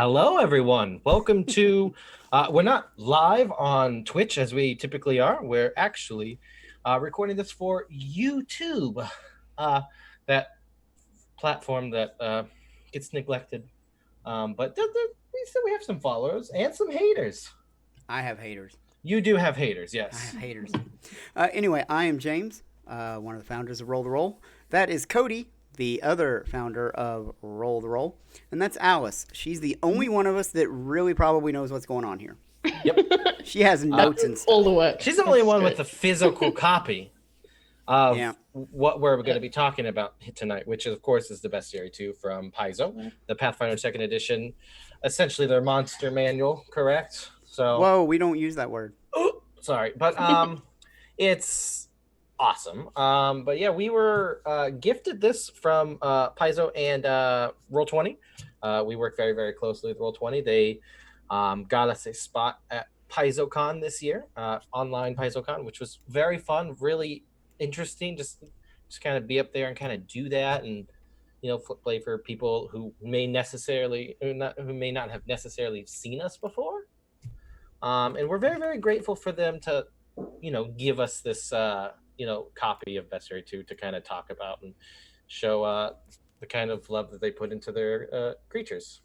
Hello, everyone. Welcome to. We're not live on Twitch as we typically are. We're actually recording this for YouTube, that platform that gets neglected. But we still we have some followers and some haters. I have haters. You do have haters, I have yes. haters. Anyway, I am James, one of the founders of Roll the Roll. That is Cody, the other founder of Roll the Roll. And that's Alice. She's the only one of us that really probably knows what's going on here. Yep. She has notes and stuff. All the work. She's the only That's one great. with the physical copy of Yeah. what we're going to be talking about tonight, which of course is the Bestiary 2 from Paizo, the Pathfinder 2nd edition, essentially their monster manual, correct? So, Whoa, we don't use that word. sorry, but it's awesome. But yeah, we were gifted this from Paizo and Roll20. We work very, very closely with Roll20. They got us a spot at PaizoCon this year, online PaizoCon, which was very fun, really interesting. Just kind of be up there and kind of do that, and play for people who may not have necessarily seen us before. And we're very, very grateful for them to, give us this, copy of Bestiary 2 to kind of talk about and show the kind of love that they put into their creatures.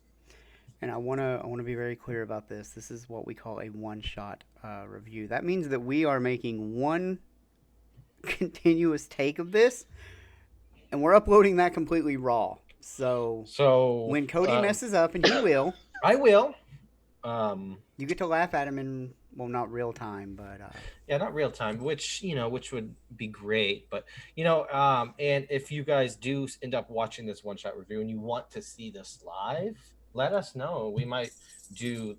And I wanna be very clear about this. This is what we call a one-shot review. That means that we are making one continuous take of this, and we're uploading that completely raw. So when Cody messes up, and he will, I will. You get to laugh at him in, well, not real time, but yeah, not real time, which would be great. But and if you guys do end up watching this one shot review and you want to see this live, let us know. We might do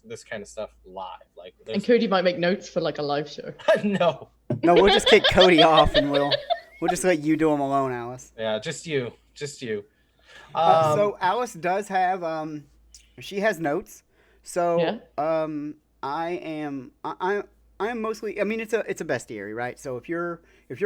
this kind of stuff live. And Cody might make notes for like a live show. No, we'll just kick Cody off, and we'll just let you do them alone, Alice. Yeah, just you. So Alice does have she has notes. So Yeah. I am mostly, I mean, it's a bestiary, right? So if you're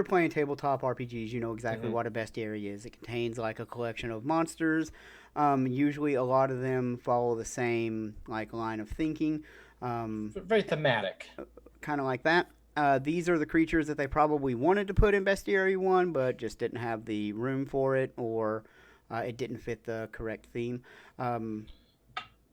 playing tabletop RPGs, you know exactly what a bestiary is. It contains like a collection of monsters. Usually a lot of them follow the same like line of thinking. Very thematic. Kind of like that. These are the creatures that they probably wanted to put in Bestiary 1, but just didn't have the room for it, or it didn't fit the correct theme.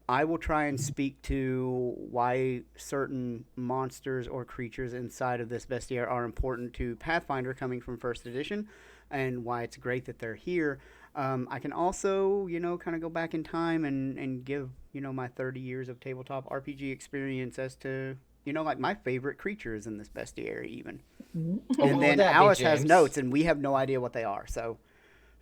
I will try and speak to why certain monsters or creatures inside of this bestiary are important to Pathfinder coming from first edition, and why it's great that they're here. I can also, kind of go back in time and give, my 30 years of tabletop RPG experience as to, like my favorite creatures in this bestiary even. And then Alice has notes, and we have no idea what they are, so...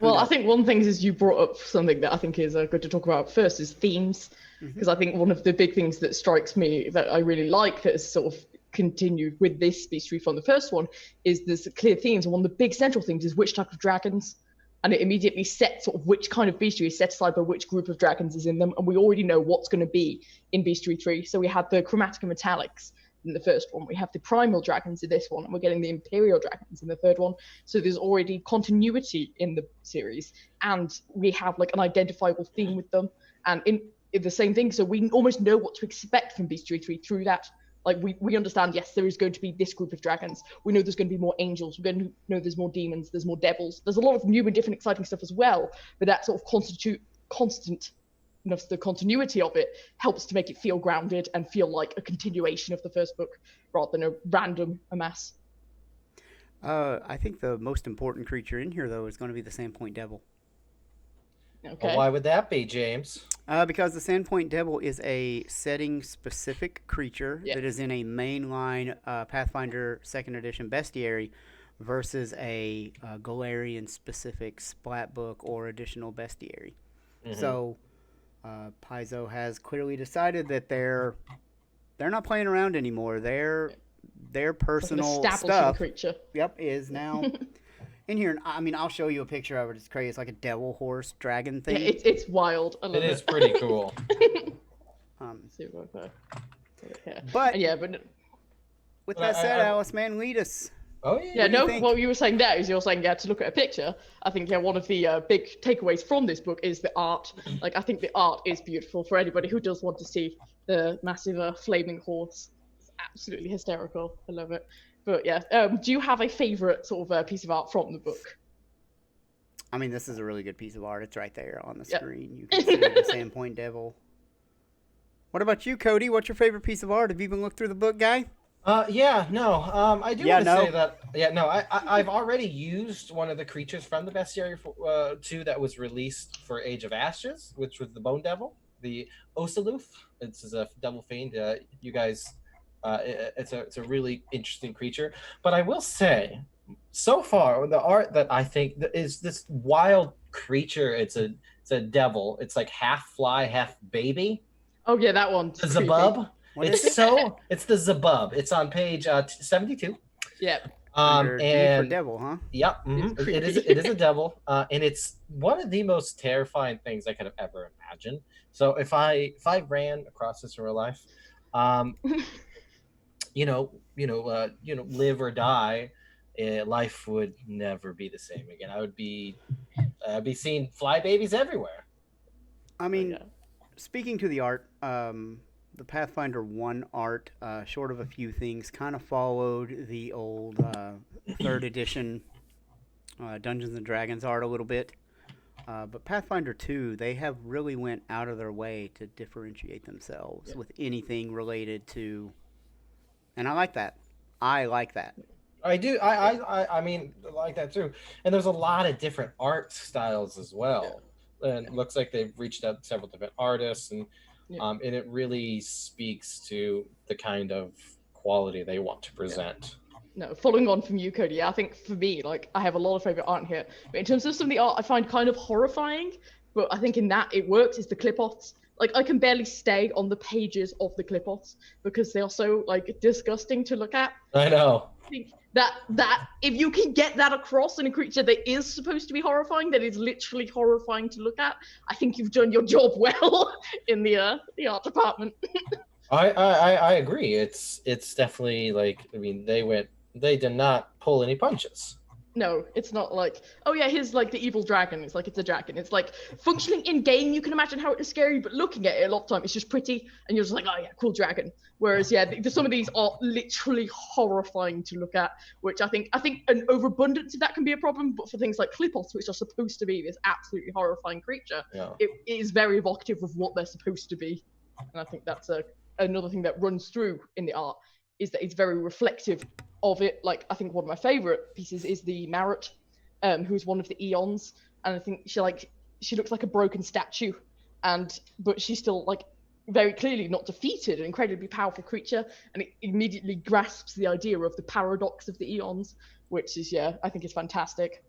Well, I think one thing is you brought up something that I think is good to talk about first is themes, because I think one of the big things that strikes me that I really like that has sort of continued with this bestiary from the first one is there's clear themes, and one of the big central themes is which type of dragons, and it immediately sets sort of which kind of bestiary is set aside by which group of dragons is in them, and we already know what's going to be in bestiary 3. So we had the chromatic and metallics in the first one, we have the primal dragons in this one, and we're getting the imperial dragons in the third one. So there's already continuity in the series, and we have like an identifiable theme with them, and in the same thing. So we almost know what to expect from Bestiary 3 through that. Like we understand, yes, there is going to be this group of dragons. We know there's going to be more angels. We're going to know there's more demons. There's more devils. There's a lot of new and different exciting stuff as well. But that sort of constant. The continuity of it helps to make it feel grounded and feel like a continuation of the first book rather than a random amass. I think the most important creature in here, though, is going to be the Sandpoint Devil. Okay. Well, why would that be, James? Because the Sandpoint Devil is a setting-specific creature that is in a mainline Pathfinder 2nd Edition Bestiary versus a Golarion-specific Splat Book or additional Bestiary. So... Paizo has clearly decided that they're not playing around anymore. Their personal stuff, creature. Yep, is now in here. I mean, I'll show you a picture of it. It's crazy. It's like a devil horse dragon thing. Yeah, it's wild. I love it. It is pretty cool. But yeah, with that said, Alice, man, lead us. Oh yeah. Yeah, What do you no, think? what you were saying there is you're saying, yeah, to look at a picture. I think, yeah, one of the big takeaways from this book is the art. Like, I think the art is beautiful for anybody who does want to see the massive flaming horse. It's absolutely hysterical. I love it. But yeah, do you have a favorite sort of piece of art from the book? I mean, this is a really good piece of art. It's right there on the Yeah. screen. You can see the Sandpoint Devil. What about you, Cody? What's your favorite piece of art? Have you even looked through the book, guy? Yeah, no. I do Yeah, want to no. say that. Yeah, no. I've already used one of the creatures from the Bestiary 2 that was released for Age of Ashes, which was the Bone Devil, the Osaloof. It's a devil fiend. You guys, it's a really interesting creature. But I will say, so far, the art that I think that is this wild creature. It's a devil. It's like half fly, half baby. Oh yeah, that one's The creepy. Zabub. What is it? It's the Zabub. It's on page 72. Yeah. Under D for And devil, huh? yeah, It's it is a devil, and it's one of the most terrifying things I could have ever imagined. So if I ran across this in real life, um, live or die, life would never be the same again. I'd be seeing fly babies everywhere. I mean, yeah. speaking to the art, the Pathfinder 1 art, short of a few things, kind of followed the old 3rd edition Dungeons and Dragons art a little bit. But Pathfinder 2, they have really went out of their way to differentiate themselves with anything related to, and I like that. I like that. I do. I mean, I like that too. And there's a lot of different art styles as well. And it looks like they've reached out to several different artists, and it really speaks to the kind of quality they want to present. No, following on from you, Cody, I think for me, like, I have a lot of favorite art here. But in terms of some of the art I find kind of horrifying, but I think in that it works, is the clip arts. Like, I can barely stay on the pages of the clip arts because they are so, like, disgusting to look at. I know. I think that if you can get that across in a creature that is supposed to be horrifying, that is literally horrifying to look at, I think you've done your job well in the art department. I agree. It's definitely like, I mean, they did not pull any punches. No, it's not like, oh yeah, here's like the evil dragon. It's like, it's a dragon. It's like functioning in game, you can imagine how it is scary, but looking at it a lot of time, it's just pretty, and you're just like, oh yeah, cool dragon. Whereas yeah, some of these are literally horrifying to look at, which I think an overabundance of that can be a problem. But for things like clip-offs, which are supposed to be this absolutely horrifying creature, it is very evocative of what they're supposed to be, and I think that's another thing that runs through in the art, is that it's very reflective of it. Like, I think one of my favorite pieces is the Marot, who's one of the Eons, and I think she looks like a broken statue, but she's still like very clearly not defeated, an incredibly powerful creature, and it immediately grasps the idea of the paradox of the Eons, which is, yeah, I think is fantastic.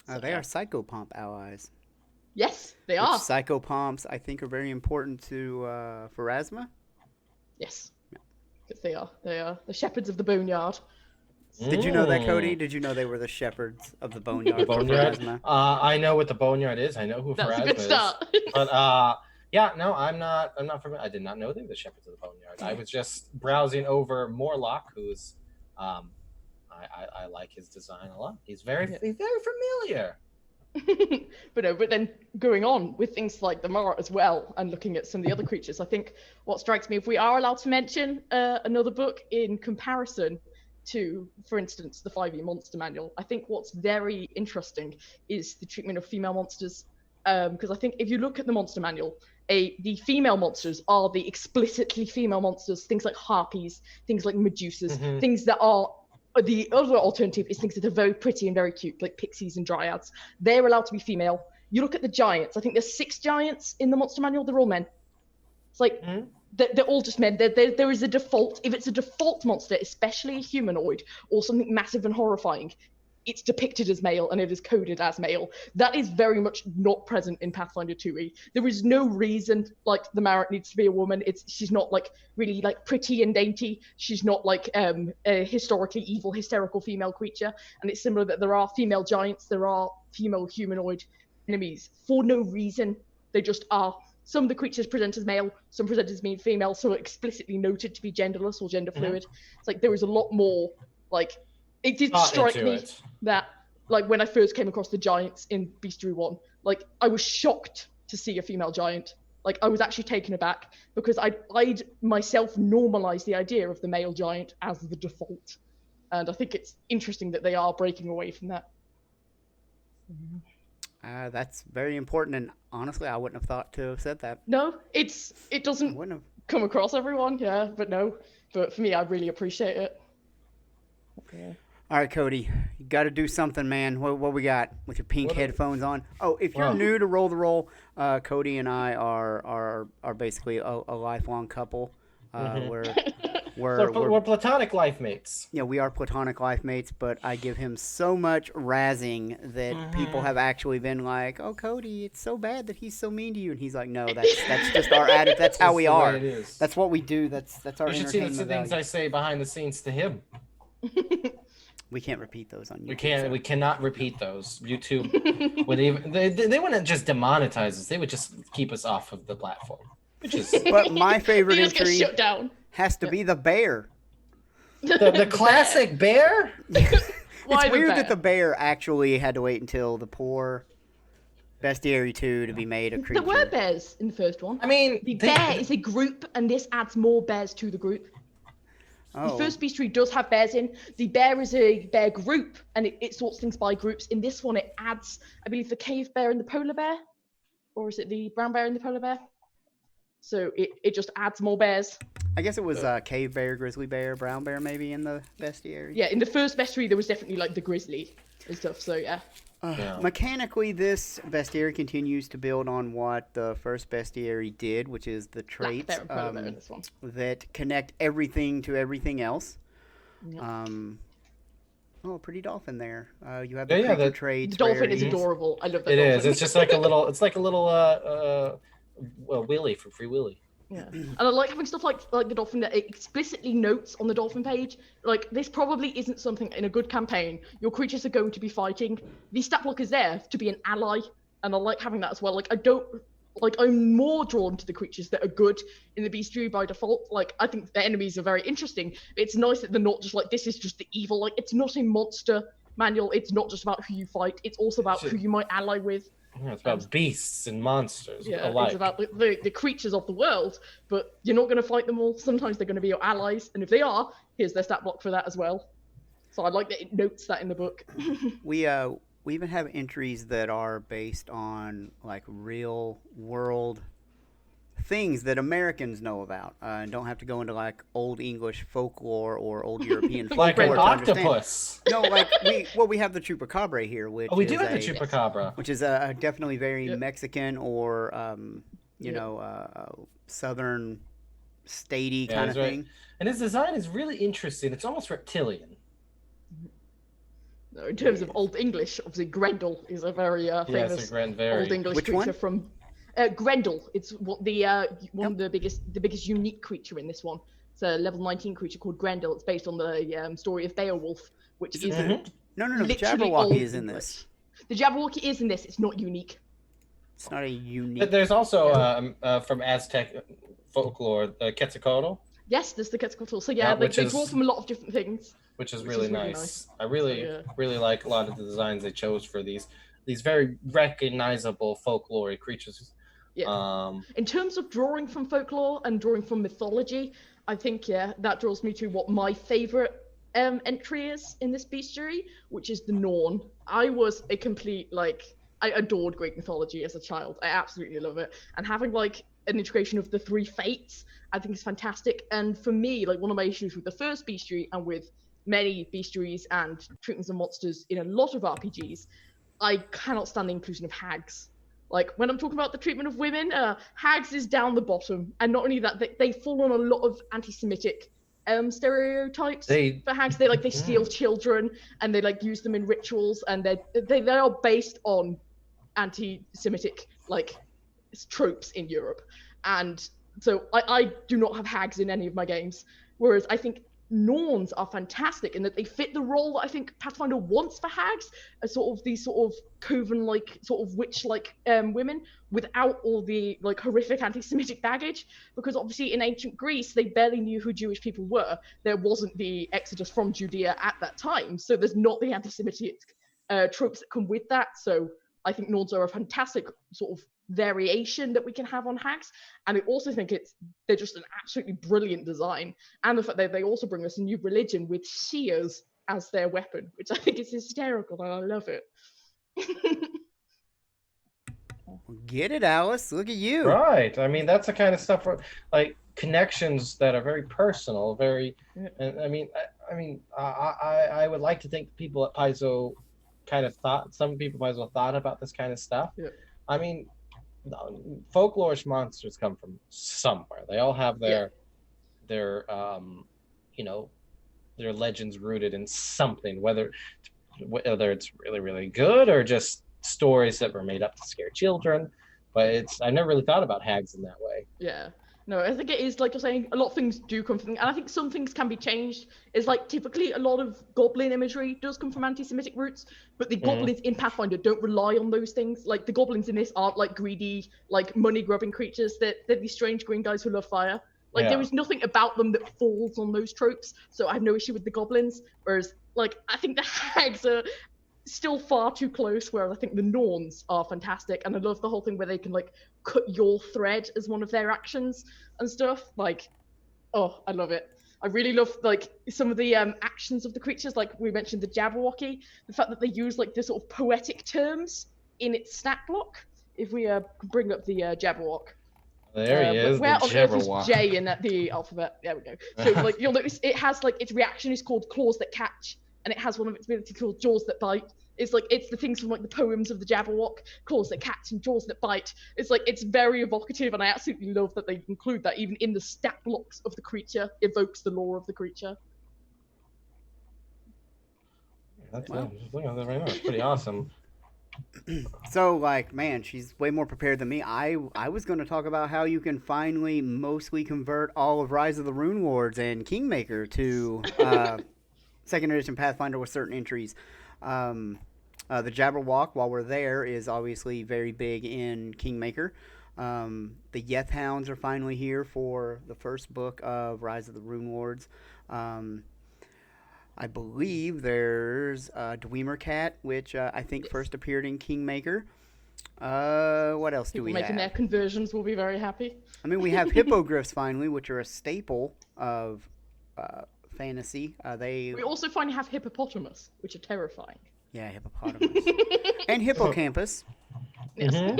They are psychopomp allies. Yes, they are. Psychopomps, I think, are very important to Pharasma. Yes, because they are the shepherds of the boneyard. Did you know that, Cody? Did you know they were the shepherds of the boneyard? Boneyard. I know what the boneyard is. I know who That's Pharasma a good start. is. But yeah, no, I'm not familiar. I did not know they were the shepherds of the boneyard. I was just browsing over Morlock, who's I like his design a lot. He's very familiar. But then going on with things like the Marot as well, and looking at some of the other creatures, I think what strikes me, if we are allowed to mention another book in comparison to, for instance, the 5e Monster Manual, I think what's very interesting is the treatment of female monsters. Because I think if you look at the Monster Manual, the female monsters are the explicitly female monsters, things like harpies, things like medusas, things that are. The other alternative is things that are very pretty and very cute, like pixies and dryads. They're allowed to be female. You look at the giants. I think there's 6 giants in the Monster Manual. They're all men. It's like, they're all just men. There is a default. If it's a default monster, especially a humanoid or something massive and horrifying, it's depicted as male and it is coded as male. That is very much not present in Pathfinder 2e. There is no reason like the Marot needs to be a woman. She's not like really like pretty and dainty. She's not like a historically evil, hysterical female creature. And it's similar that there are female giants, there are female humanoid enemies for no reason. They just are. Some of the creatures present as male, some present as being female, some are explicitly noted to be genderless or gender fluid. It's like there is a lot more like it did thought strike into me it. that, like, when I first came across the giants in Bestiary 1, like, I was shocked to see a female giant. Like, I was actually taken aback because I'd myself normalized the idea of the male giant as the default. And I think it's interesting that they are breaking away from that. That's very important, and honestly, I wouldn't have thought to have said that. No, it I doesn't wouldn't have. come across everyone, yeah, but no. But for me, I really appreciate it. Yeah. All right, Cody, you got to do something, man. What we got with your pink headphones on? Oh, if you're new to Roll the Roll, Cody and I are basically a lifelong couple. We're platonic life mates. Yeah, we are platonic life mates, but I give him so much razzing that people have actually been like, "Oh, Cody, it's so bad that he's so mean to you," and he's like, "No, that's just our attitude. That's how we are. That's what we do. That's our You should see entertainment the things value." I say behind the scenes to him. We can't repeat those on YouTube. We can't. We cannot repeat those. YouTube would even they wouldn't just demonetize us. They would just keep us off of the platform. Which is But my favorite You just get entry shut down. has to be the bear. the classic bear. Why It's weird bear? that the bear actually had to wait until the poor Bestiary 2 to be made a creature. There were bears in the first one. I mean, The bear is a group, and this adds more bears to the group. Oh. The first Bestiary does have bears in. The bear is a bear group, and it sorts things by groups. In this one, it adds, I believe, the cave bear and the polar bear, or is it the brown bear and the polar bear? So it just adds more bears. I guess it was cave bear, grizzly bear, brown bear maybe in the Bestiary. Yeah, in the first Bestiary, there was definitely like the grizzly and stuff. So yeah. Mechanically, this Bestiary continues to build on what the first Bestiary did, which is the traits Black bear and polar bear in this one. that connect everything to everything else. Yep. Oh, pretty dolphin there. You have the creature traits. The dolphin is rarities. adorable. I love that. It dolphin. is. It's just like a little. It's like a little Willy from Free Willy. Yeah, and I like having stuff like the dolphin that it explicitly notes on the dolphin page. Like, this probably isn't something in a good campaign your creatures are going to be fighting. The stat block is there to be an ally, and I like having that as well. Like, I'm more drawn to the creatures that are good in the Bestiary by default. Like, I think the enemies are very interesting. It's nice that they're not just like, this is just the evil. Like, it's not a monster manual. It's not just about who you fight. It's also about who you might ally with. Yeah, it's about beasts and monsters Yeah, alike. it's about the creatures of the world, but you're not going to fight them all. Sometimes they're going to be your allies, and if they are, here's their stat block for that as well. So I like that it notes that in the book. We even have entries that are based on like real world things that Americans know about, and don't have to go into like old English folklore or old European folklore. Like an to understand. octopus. No, like we have the chupacabra here, which Oh, we is do have the chupacabra. which is definitely very Mexican or southern statey kind of thing. And his design is really interesting. It's almost reptilian. In terms of Old English, obviously Grendel is a very famous Old English Which creature one? from Grendel. It's what the one of the biggest unique creature in this one. It's a level 19 creature called Grendel. It's based on the story of Beowulf, which is No, the literally Jabberwocky Old is in English. this. The Jabberwocky is in this. It's not unique. It's not a unique. But there's also from Aztec folklore, Quetzalcoatl. Yes, there's the Quetzalcoatl. So yeah, they draw from a lot of different things. Which is really nice. I really like a lot of the designs they chose for these very recognizable folklore creatures. Yeah. In terms of drawing from folklore and drawing from mythology, I think that draws me to what my favorite entry is in this bestiary, which is the Norn. I was a complete I adored Greek mythology as a child. I absolutely love it, and having like an integration of the three fates, I think is fantastic. And for me, like one of my issues with the first bestiary and with many bestiaries and treatments of monsters in a lot of RPGs, I cannot stand the inclusion of hags. Like when I'm talking about the treatment of women, hags is down the bottom. And not only that, they fall on a lot of anti-Semitic stereotypes for hags. They steal children and they use them in rituals, and they are based on anti-Semitic tropes in Europe. And so I do not have hags in any of my games. Whereas I think Norns are fantastic in that they fit the role that I think Pathfinder wants for hags, as sort of these sort of coven-like, sort of witch-like women, without all the like horrific anti-Semitic baggage. Because obviously in ancient Greece, they barely knew who Jewish people were. There wasn't the exodus from Judea at that time, so there's not the anti-Semitic tropes that come with that. So I think Norns are a fantastic sort of variation that we can have on hags, and I also think they're just an absolutely brilliant design, and the fact that they also bring us a new religion with shears as their weapon, which I think is hysterical, and I love it. Get it, Alice? Look at you. Right. I mean, that's the kind of stuff where, like, connections that are very personal, very. And I would like to think people at Paizo kind of thought. Some people at Paizo thought about this kind of stuff. Yeah. I mean, folklorish monsters come from somewhere. They all have their legends rooted in something, whether it's really, really good or just stories that were made up to scare children. But I never really thought about hags in that way. Yeah. No, I think it is, like you're saying, a lot of things do come from, and I think some things can be changed. It's like typically a lot of goblin imagery does come from anti-Semitic roots, but the goblins in Pathfinder don't rely on those things. Like the goblins in this aren't like greedy, like money-grubbing creatures. They're these strange green guys who love fire. Like there is nothing about them that falls on those tropes, so I have no issue with the goblins. Whereas, like, I think the hags are still far too close, whereas I think the Norns are fantastic, and I love the whole thing where they can like cut your thread as one of their actions and stuff. Like, oh, I love it. I really love like some of the actions of the creatures, like we mentioned the Jabberwocky, the fact that they use like the sort of poetic terms in its stat block. If we bring up the Jabberwock. There he is, where the on earth is Jabberwock. J in the alphabet? There we go. So like you'll notice it has like its reaction is called claws that catch, and it has one of its abilities called jaws that bite. It's the things from like the poems of the Jabberwock, claws that catch and jaws that bite. It's very evocative, and I absolutely love that they include that even in the stat blocks of the creature, evokes the lore of the creature. That's look at that right now. It's pretty awesome. So, like, man, she's way more prepared than me. I was going to talk about how you can finally mostly convert all of Rise of the Rune Lords and Kingmaker to second edition Pathfinder with certain entries. The Jabberwock, while we're there, is obviously very big in Kingmaker. The Yeth Hounds are finally here for the first book of Rise of the Rune Lords. I believe there's Dwemer Cat, which I think first appeared in Kingmaker. What else do we have? Making their conversions will be very happy. I mean, we have hippogriffs finally, which are a staple of fantasy. We also finally have hippopotamus, which are terrifying. Yeah, hippopotamus. And hippocampus. Yes.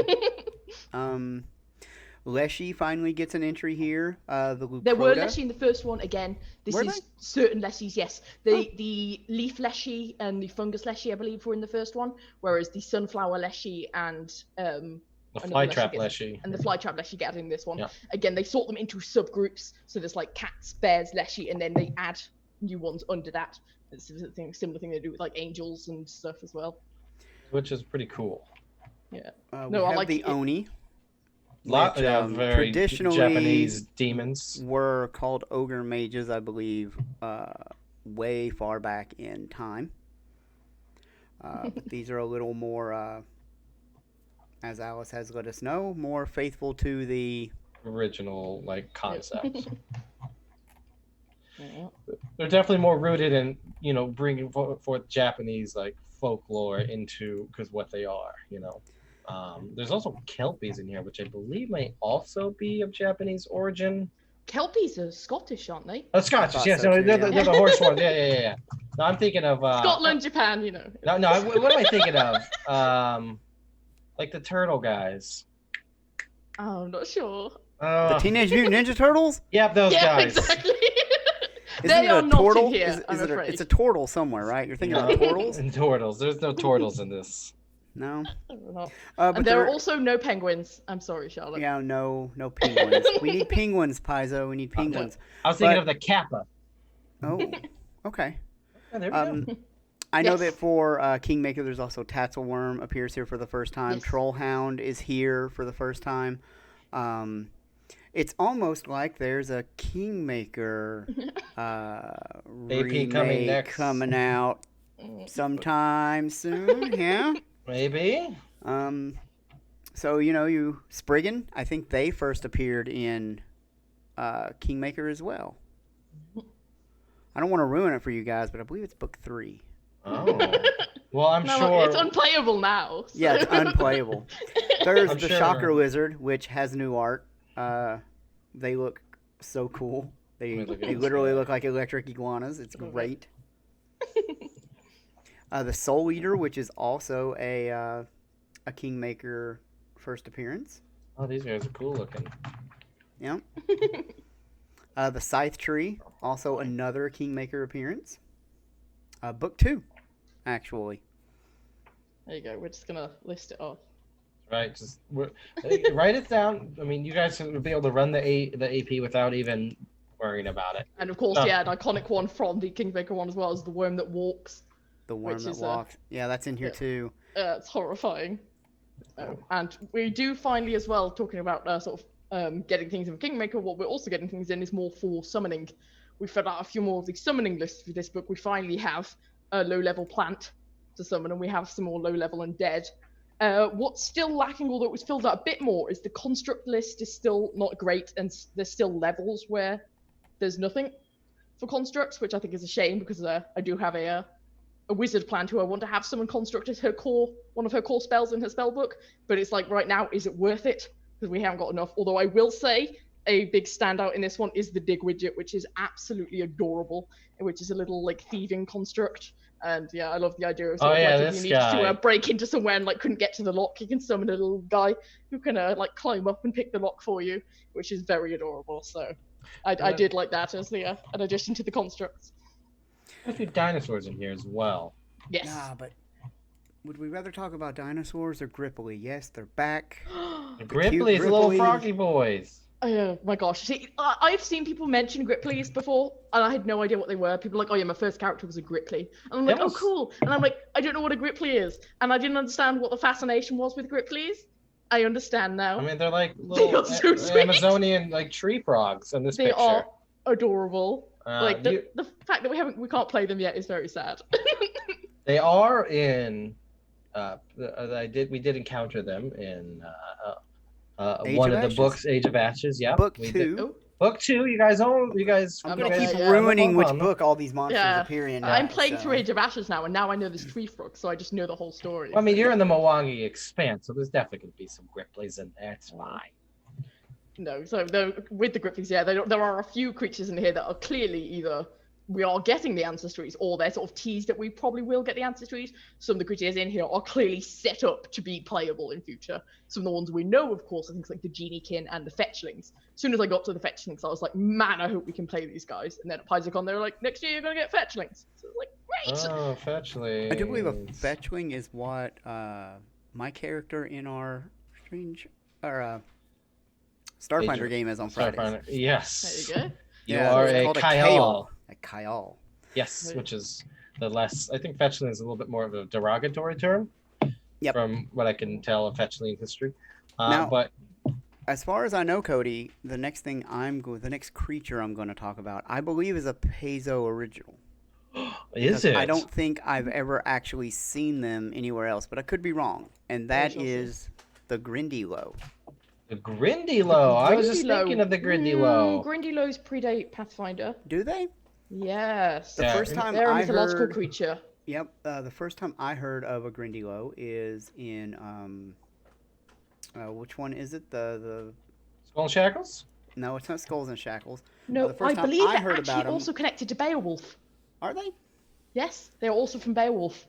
Leshy finally gets an entry here. The Lucrota. There were Leshy in the first one. Again, this is certain Leshies, yes. The leaf Leshy and the fungus Leshy, I believe, were in the first one, whereas the sunflower Leshy and the flytrap Leshy and the flytrap Leshy get in this one. Yeah. Again, they sort them into subgroups, so there's like cats, bears, Leshy, and then they add new ones under that. It's a similar thing they do with like angels and stuff as well. Which is pretty cool. Yeah. We have like the Oni. Lot of very traditionally Japanese demons were called ogre mages, I believe, way far back in time. But these are a little more, as Alice has let us know, more faithful to the original concept. Yeah. They're definitely more rooted in bringing forth Japanese folklore into because what they are. There's also Kelpies in here, which I believe may also be of Japanese origin. Kelpies are Scottish, aren't they? Oh, Scottish, yes. They're the horse ones. Yeah. No, I'm thinking of Scotland, Japan. No. What am I thinking of? Like the turtle guys. Oh, I'm not sure. The Teenage Mutant Ninja Turtles? Yep, those guys. Exactly. They are not in here. It's a turtle somewhere, right? You're thinking of turtles? And turtles. There's no turtles in this. No. But and there are also no penguins. I'm sorry, Charlotte. Yeah, no penguins. We need penguins, Paizo. We need penguins. I was thinking of the Kappa. Oh, okay. Oh, there we go. I know that for Kingmaker, there's also Tatzelworm appears here for the first time. Yes. Trollhound is here for the first time. It's almost like there's a Kingmaker AP coming remake next. coming out sometime soon. Yeah. Maybe. So you Spriggan. I think they first appeared in Kingmaker as well. I don't want to ruin it for you guys, but I believe it's book 3. Oh. Well, I'm No, sure. it's unplayable now. So. Yeah, it's unplayable. There's I'm the sure. Shocker Lizard, which has new art. They look so cool. They literally look like electric iguanas. It's great. The Soul Eater, which is also a Kingmaker first appearance. Oh, these guys are cool looking. Yeah. The Scythe Tree, also another Kingmaker appearance. Book 2, actually. There you go. We're just gonna list it off. Right, just write it down. I mean, you guys will be able to run the AP without even worrying about it. And of course, an iconic one from the Kingmaker one as well is the worm that walks. The worm that walks. Yeah, that's in here too. It's horrifying. And we do finally as well, talking about getting things in Kingmaker, what we're also getting things in is more for summoning. We filled out a few more of the summoning lists for this book. We finally have a low-level plant to summon, and we have some more low-level undead. What's still lacking, although it was filled out a bit more, is the construct list is still not great, and there's still levels where there's nothing for constructs, which I think is a shame, because I do have a wizard plant who I want to have summon construct as one of her core spells in her spell book, but it's like right now, is it worth it? Because we haven't got enough. Although I will say a big standout in this one is the dig widget, which is absolutely adorable, which is a little like thieving construct. And yeah, I love the idea of if you need to break into somewhere and couldn't get to the lock, you can summon a little guy who can climb up and pick the lock for you, which is very adorable. So I did like that as an addition to the constructs. There's a few dinosaurs in here as well. Yes. Nah, but would we rather talk about dinosaurs or Gripply? Yes, they're back. Gripply's little froggy boys. Oh my gosh. See, I've seen people mention Gripplies before, and I had no idea what they were. People are like, oh yeah, my first character was a Gripply. And I'm like, oh cool. And I'm like, I don't know what a Gripply is. And I didn't understand what the fascination was with Gripplies. I understand now. I mean, they're like little Amazonian tree frogs in this picture. They are adorable. The fact that we can't play them yet is very sad. They are in. We did encounter them in one of the books, Age of Ashes. Yeah, book 2. Book 2. You guys. I'm gonna keep ruining which book all these monsters appear in. I'm playing through Age of Ashes now, and now I know there's tree frogs, so I just know the whole story. Well, I mean, you're in the Mwangi Expanse, so there's definitely gonna be some Gripplies in there. It's fine. No, so with the Gripplies, there are a few creatures in here that are clearly either we are getting the ancestries, or they're sort of teased that we probably will get the ancestries. Some of the creatures in here are clearly set up to be playable in future. Some of the ones we know, of course, are things like the Geniekin and the Fetchlings. As soon as I got to the Fetchlings, I was like, man, I hope we can play these guys. And then at PaizoCon, they were like, next year you're going to get Fetchlings. So I was like, great! Oh, Fetchlings. I do believe a Fetchling is what my character in our Starfinder game is on Fridays. Yes. There you go. You are a Kyle. A Kyle. Yes, which is the less. I think Fetchling is a little bit more of a derogatory term. Yep. From what I can tell of Fetchling history. Now, but as far as I know, Cody, the next creature I'm going to talk about, I believe, is a Paizo original. Is it? I don't think I've ever actually seen them anywhere else, but I could be wrong. And that is the Grindylow. The Grindylow. I was just thinking of the Grindylow. Grindylows predate Pathfinder. Do they? Yes. The first time they're a I mythological heard, creature. Yep. The first time I heard of a Grindylow is in which one is it? The Skull and Shackles? No, it's not Skulls and Shackles. No, the first I time believe I they're heard actually about them, also connected to Beowulf. Are they? Yes, they're also from Beowulf.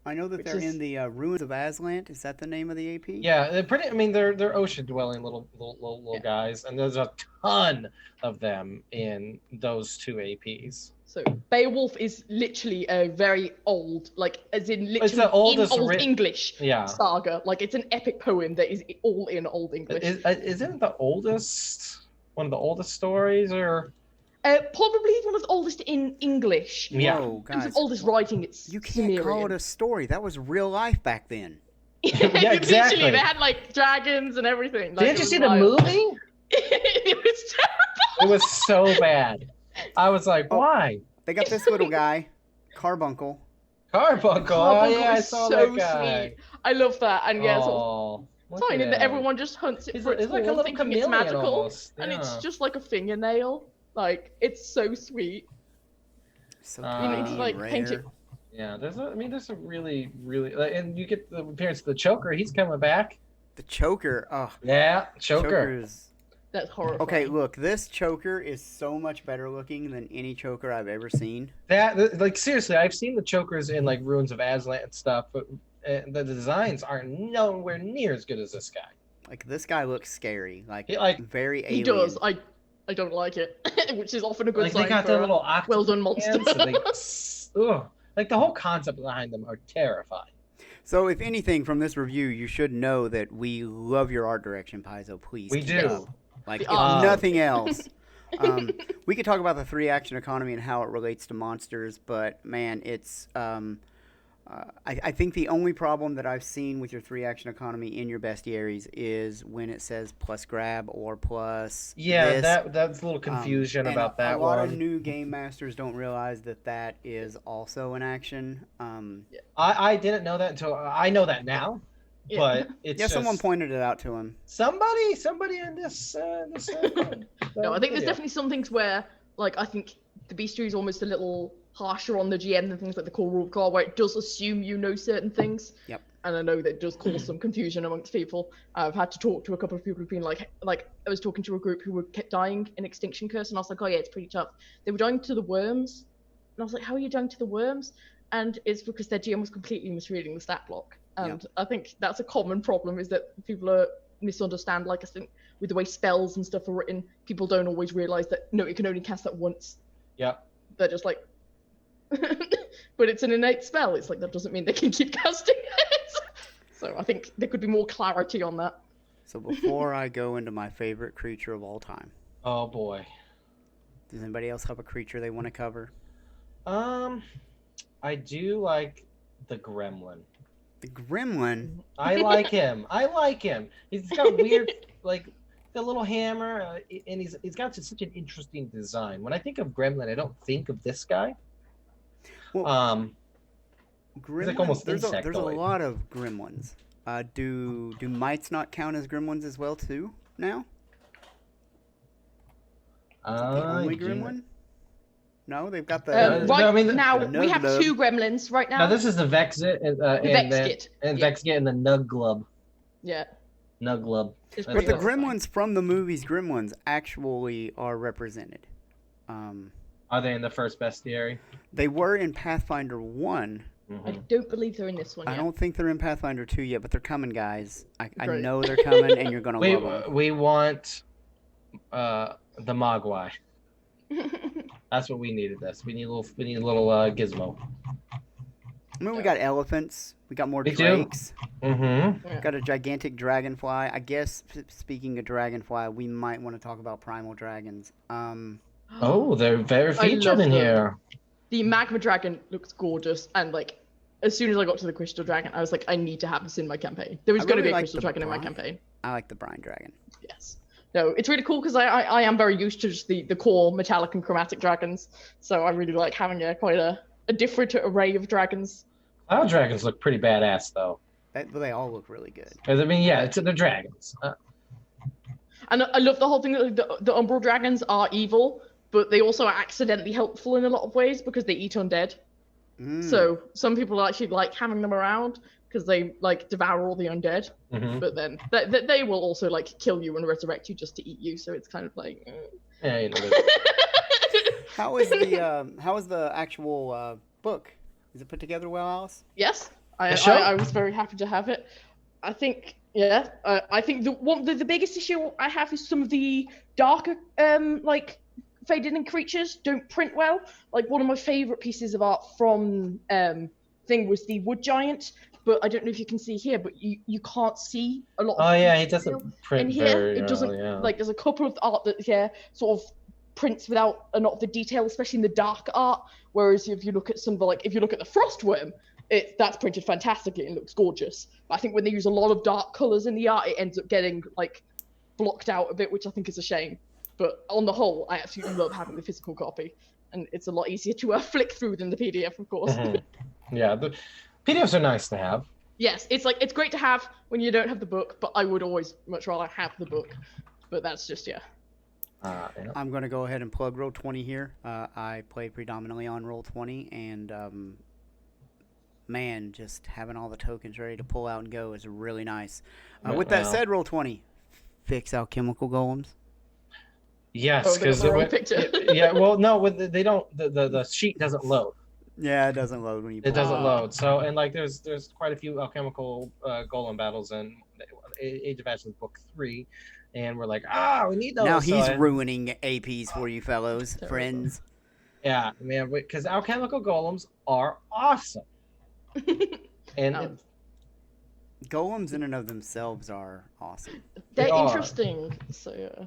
I know that they're in the ruins of Aslant. Is that the name of the AP? Yeah, they're pretty. I mean, they're ocean-dwelling little guys, and there's a ton of them in those 2 APs. So Beowulf is literally a very old, as in literally it's the oldest Old English saga. It's an epic poem that is all in Old English. Isn't the oldest one of the oldest stories, or? Probably one of the oldest in English. Yeah. Whoa, guys. It's oldest writing. It's you can't Sumerian. call it a story. That was real life back then. Yeah, exactly. Literally, they had dragons and everything. Didn't you see the movie? It was terrible. It was so bad. I was like, Oh. why? They got this little guy, Carbuncle. Carbuncle. Oh Carbuncle yeah, I is saw so that guy. sweet. I love that, and yeah, sort of Oh, look fine at in that him. everyone just hunts it He's for its like a horn, little thinking it's chameleon magical, almost. and it's Yeah. just like a fingernail. Like, it's so sweet. So You need to, tiny like, and paint it. rare. Yeah, there's a really, and you get the appearance of the choker. He's coming back. The choker. Oh, Yeah, choker. is. That's horrifying. Okay, look, this choker is so much better looking than any choker I've ever seen. Like seriously, I've seen the chokers in like Ruins of Aslan and stuff, but the designs aren't nowhere near as good as this guy. Like this guy looks scary, like He, very alien. He does. I don't like it, which is often a good like sign they got for that a little octopus well-done monster. hands, ugh. Like the whole concept behind them are terrifying. So, if anything from this review, you should know that we love your art direction, Paizo. Please, We keep do. it up. Like, if art. nothing else, we could talk about the 3-action economy and how it relates to monsters, but man, it's. I think the only problem that I've seen with your 3-action economy in your bestiaries is when it says plus grab or plus. Yeah, this. that's a little confusion And about that a lot one. of new game masters don't realize that is also an action. I didn't know that until I know that now. Yeah. But it's Yeah, just, someone pointed it out to him. somebody in this. No, I think there's video. definitely some things where, like, I think the Bestiary is almost a little harsher on the GM than things like the core rule card, where it does assume you know certain things. Yep. And I know that does cause some confusion amongst people. I've had to talk to a couple of people who've been like I was talking to a group who kept dying in Extinction Curse, and I was like, oh yeah, it's pretty tough. They were dying to the worms, and I was like, how are you dying to the worms? And it's because their GM was completely misreading the stat block. And I think that's a common problem, is that people are misunderstand, like I think with the way spells and stuff are written, people don't always realize that no, you can only cast that once. Yep. They're just like but it's an innate spell. It's like that doesn't mean they can keep casting it. So I think there could be more clarity on that. So before I go into my favorite creature of all time, Oh boy. does anybody else have a creature they want to cover? I do like the gremlin. The Gremlin. I like him. He's got weird, like the little hammer, and he's got just such an interesting design. When I think of gremlin, I don't think of this guy. Well, He's like almost there's a insectoid. lot of gremlins. Do mites not count as gremlins as well too now? Is it the only gremlin? No, they've got the. Right no, I mean, now, the we have Nub-Nub. 2 gremlins right now. Now this is the Vexit and Vexgit. Vexgit and the Nuglub. Yeah. Nuglub. It's But But the pretty horrifying. gremlins from the movies Gremlins actually are represented. Are they in the first bestiary? They were in Pathfinder 1. I don't believe they're in this one I yet. don't think they're in Pathfinder 2 yet, but they're coming, guys. I Great. know they're coming, and you're going to love them. We want the Mogwai. That's what we needed. We need a little gizmo. I mean, we got elephants. We got more We do. drakes. Mm-hmm. Got a gigantic dragonfly. I guess, speaking of dragonfly, we might want to talk about primal dragons. Oh, they're very featured love in them. here. The magma dragon looks gorgeous, and like as soon as I got to the crystal dragon, I was like, I need to have this in my campaign. There was I going to really be a like crystal the dragon in my brine. campaign. I like the brine dragon. Yes. No, it's really cool because I am very used to just the core metallic and chromatic dragons, so I really like having quite a different array of dragons. Cloud dragons look pretty badass though. But they all look really good. 'Cause, I mean, yeah, they're dragons. And I love the whole thing that the umbral dragons are evil, but they also are accidentally helpful in a lot of ways because they eat undead. So some people actually like having them around because they like devour all the undead, Mhm. but then they will also like kill you and resurrect you just to eat you. So it's kind of like. Yeah, you know, How is the actual book? Is it put together well, Alice? Yes, The show? I was very happy to have it. I think, yeah, I think the biggest issue I have is some of the darker, like, faded in creatures don't print well. Like, one of my favorite pieces of art from thing was the wood giant, but I don't know if you can see here, but you can't see a lot of Oh yeah, he detail doesn't print in here. very It doesn't, well, yeah. like, there's a couple of art that sort of prints without a lot of the detail, especially in the dark art. Whereas if you look at some of the, like, if you look at the frostworm, that's printed fantastically and looks gorgeous. But I think when they use a lot of dark colors in the art, it ends up getting like blocked out a bit, which I think is a shame. But on the whole, I absolutely love having the physical copy, and it's a lot easier to flick through than the PDF, of course. Yeah, the PDFs are nice to have. Yes, it's great to have when you don't have the book, but I would always much rather have the book. But that's just Yeah. I'm going to go ahead and plug Roll20 here. I played predominantly on Roll20, and man, just having all the tokens ready to pull out and go is really nice. With that said, Roll20, fix alchemical golems. Yes, because yeah, well, no, they don't. The sheet doesn't load. Yeah, it doesn't load when you. It doesn't load. So, and like, there's quite a few alchemical golem battles in Age of Ashes Book 3, and we're like, we need those. Now he's ruining APs for you, fellows, friends. Yeah, man, because alchemical golems are awesome. And golems in and of themselves are awesome. They're interesting. So yeah.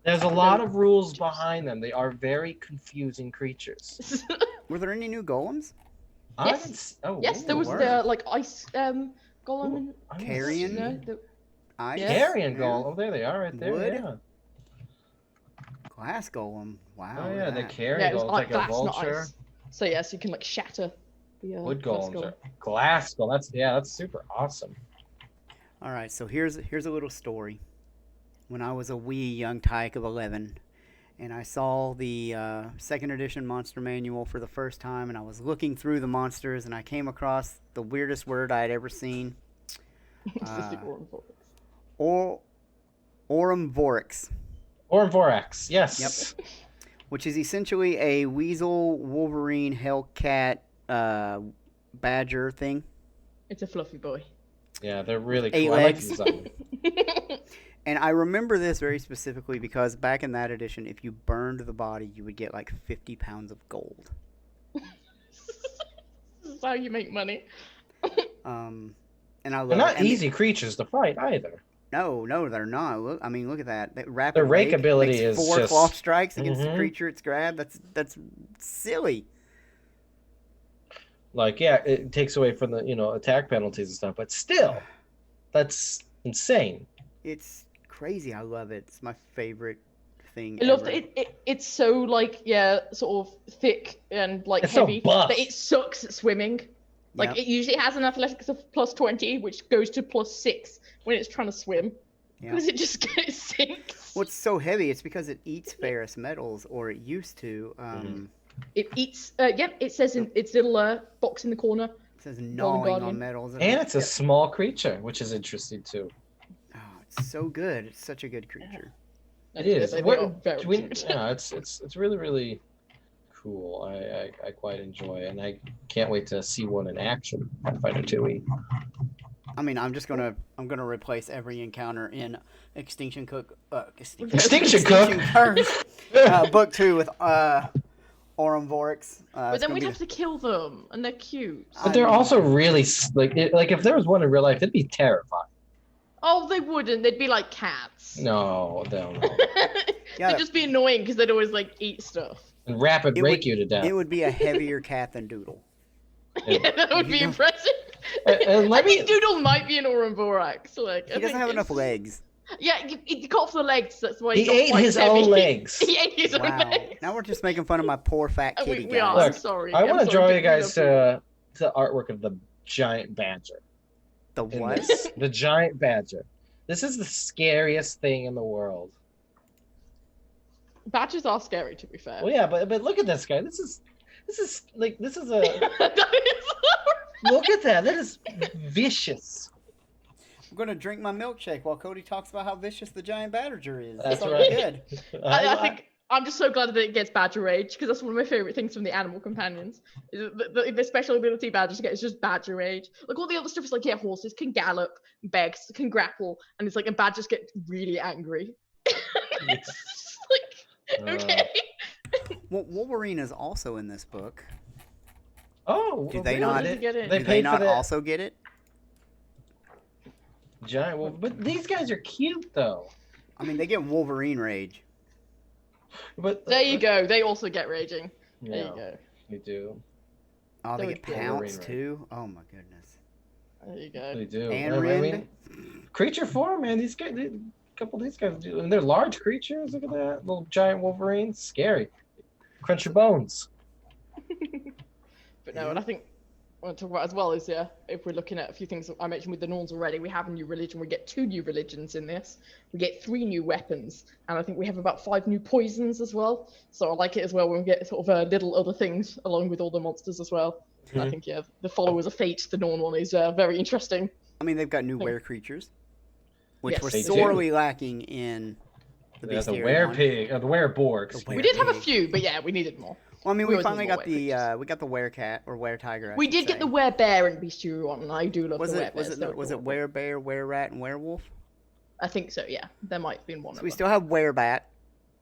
There's a lot of rules behind them. They are very confusing creatures. Were there any new golems? Yes. Yes, there was the like ice golem. Carrion. Carrion golem. Oh, there they are, right there. Wood? Yeah. Glass golem. Wow. Oh yeah, the carrion golem, like glass, a vulture. So yes, you can like shatter the wood golems. Glass golem. That's super awesome. All right, so here's a little story. When I was a wee young tyke of 11, and I saw the 2nd edition monster manual for the first time, and I was looking through the monsters, and I came across the weirdest word I had ever seen. Orumvorix. Orumvorax, yes. Yep. Which is essentially a weasel, wolverine, hellcat, badger thing. It's a fluffy boy. Yeah, they're really 8 cool. legs. I like these. And I remember this very specifically because back in that edition, if you burned the body, you would get like 50 pounds of gold. This is how you make money. And I love they're not easy creatures to fight either. No, they're not. Look at that. That the rake ability is 4 just... cloth strikes against the creature it's grabbed. That's silly. Like, yeah, it takes away from the attack penalties and stuff, but still, that's insane. It's crazy. I love it. It's my favorite thing. I love that it's so like sort of thick and like it's heavy so buff. that it sucks at swimming. Like it usually has an athletics of +20, which goes to +6 when it's trying to swim. Because it just sinks. What's so heavy? It's because it eats ferrous metals, or it used to. It eats. It says in its little box in the corner. It says gnawing on metals. And it's a small creature, which is interesting too. Oh, it's so good. It's such a good creature. It is. Yeah, it's really, really cool. I quite enjoy it, and I can't wait to see one in action. Pathfinder 2e. I mean, I'm gonna replace every encounter in Extinction Curse, Book 2 with Orumvorix. But then we'd have to kill them, and they're cute. But they're also really like if there was one in real life, it'd be terrifying. Oh, they wouldn't. They'd be like cats. No, they don't. They'd just be annoying because they'd always like eat stuff. And rapid rake you to death. It would be a heavier cat than Doodle. Yeah, that would be impressive. And I think Doodle might be an Orumvorax. Like, he doesn't have enough legs. Yeah, he cut off the legs. That's why he ate his own legs. He ate his own legs. Now we're just making fun of my poor fat kitty guy. We are. Look, I'm sorry. I want to draw you guys to the artwork of the giant badger. The what? The giant badger. This is the scariest thing in the world. Badgers are scary, to be fair. Well, yeah, but look at this guy. This is a. Look at that. That is vicious. I'm gonna drink my milkshake while Cody talks about how vicious the giant badger is. That's right. Good. I think I'm just so glad that it gets badger rage because that's one of my favorite things from the animal companions. The special ability badgers get is just badger rage. Like all the other stuff is like horses can gallop, begs can grapple, and it's like and badgers get really angry. It's just like okay. Well, Wolverine is also in this book. Oh, do they not? They paid for that. Also get it? Giant wolf, but these guys are cute though. I mean, they get Wolverine rage. But there you go. They also get raging. Yeah, there you go. You do. Oh, they get pounced too. Oh my goodness. There you go. They do. And creature form, man. These guys couple of these guys do, and they're large creatures. Look at that, little giant wolverines, scary. Crunch your bones. But no, and I think what I want to talk about as well is if we're looking at a few things that I mentioned with the Norns already, we have a new religion. We get 2 new religions in this. We get 3 new weapons, and I think we have about 5 new poisons as well. So I like it as well when we get sort of little other things along with all the monsters as well. Mm-hmm. I think the Followers of Fate, the Norn one, is very interesting. I mean, they've got new were creatures, which were sorely lacking in the Bestiary the were pig, the were borgs. We did have a few, but we needed more. Well, I mean, we finally got the werecat or were-tiger. We did get the were-bear and Bestiary one, and I do love the were-bears. Was it were-bear, were-rat, and werewolf? I think so, yeah. There might have been one of them. We still have were-bat.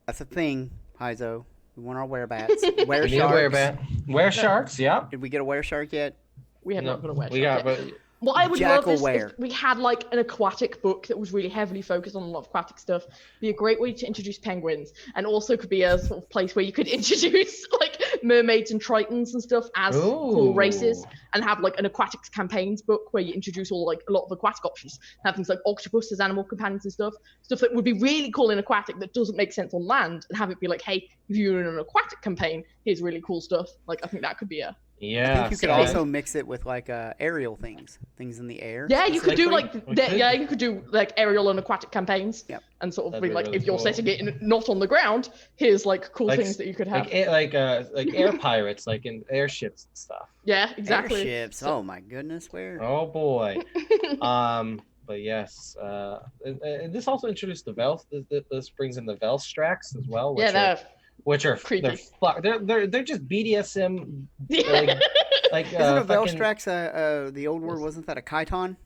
That's a thing, Paizo. We want our were-bats. Were-sharks. Were-sharks, yeah. Did we get a were-shark yet? We have not got a were-shark yet. But what I would love is if we had like an aquatic book that was really heavily focused on a lot of aquatic stuff. Be a great way to introduce penguins, and also could be a sort of place where you could introduce like mermaids and tritons and stuff as cool races, and have like an aquatics campaigns book where you introduce all like a lot of aquatic options. Have things like octopus as animal companions and stuff that would be really cool in aquatic that doesn't make sense on land, and have it be like, hey, if you're in an aquatic campaign, here's really cool stuff. Like I think that could be a Yeah, I think you could also mix it with like aerial things in the air. Yeah, you could do you could do like aerial and aquatic campaigns. Yep. And sort of be like, if you're setting it not on the ground, here's like cool things that you could have. Like air pirates, like in airships and stuff. Yeah, exactly. Airships. Oh my goodness, where? Oh boy. But yes, and this also introduced the this brings in the Velstrax as well. Which are creepy. They're just BDSM. Like isn't a Velstrax the old word? Wasn't that a chiton?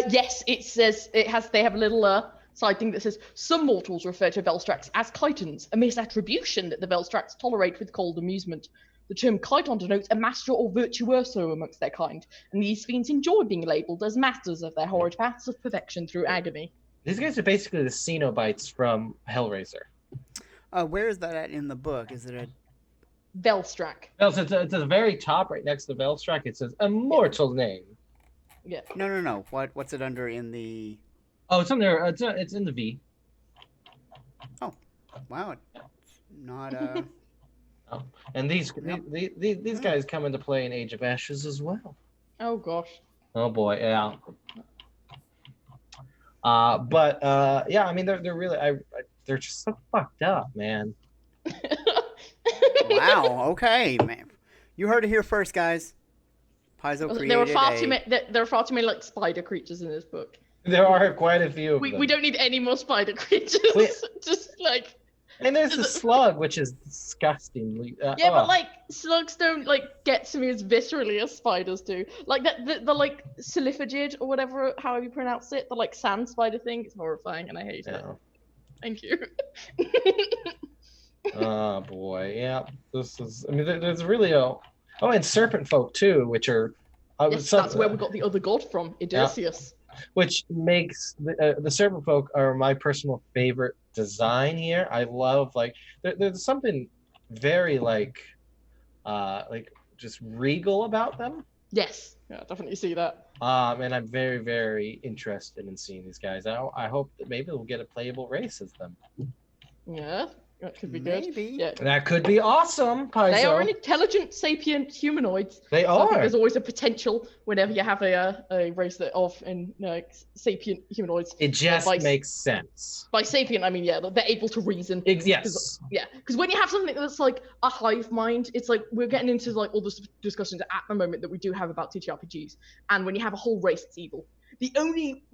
Yes, it says they have a little side thing that says some mortals refer to Velstrax as chitons, a misattribution that the Velstrax tolerate with cold amusement. The term chiton denotes a master or virtuoso amongst their kind, and these fiends enjoy being labelled as masters of their horrid paths of perfection through agony. These guys are basically the Cenobites from Hellraiser. Where is that at in the book? Is it a Velstrax? No, it's at the very top, right next to Velstrax. It says immortal name. Yeah. No. What's it under in the? Oh, it's under. It's in the V. Oh, wow! It's not Oh. And these guys come into play in Age of Ashes as well. Oh gosh. Oh boy, yeah. Yeah, I mean they're really they're just so fucked up, man. Wow. Okay, man. You heard it here first, guys. Paizo created there are far too many like spider creatures in this book. There are quite a few. We don't need any more spider creatures. Just like. And there's the slug, which is disgustingly. But like slugs don't like get to me as viscerally as spiders do. Like the like Siliphigid or whatever, however you pronounce it, the like sand spider thing. It's horrifying, and I hate it. Thank you. Oh boy, yeah. This is. I mean, there's really and serpent folk too, which are. That's where we got the other god from, Odysseus. Yeah. Which makes the serpent folk are my personal favorite design here. I love there's something very like just regal about them. Yes, yeah, definitely see that. And I'm very, very interested in seeing these guys. I hope that maybe we'll get a playable race as them. Yeah, that could be good. Yeah. That could be awesome, Paizo. They are an intelligent, sapient humanoids. They are. I think there's always a potential whenever you have a race sapient humanoids. It just makes sense. By sapient, I mean, they're able to reason. Yes. Because when you have something that's like a hive mind, it's like we're getting into like all the discussions at the moment that we do have about TTRPGs. And when you have a whole race that's evil, the only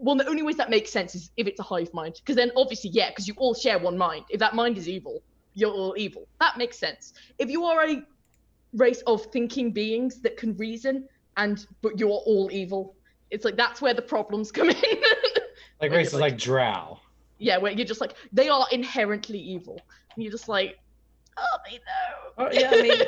ways that makes sense is if it's a hive mind, because then obviously because you all share one mind. If that mind is evil, you're all evil. That makes sense. If you are a race of thinking beings that can reason but you're all evil, it's like that's where the problems come in. Like races like Drow. Yeah, where you're just like they are inherently evil, and you're just like, oh, they know. Oh yeah, I mean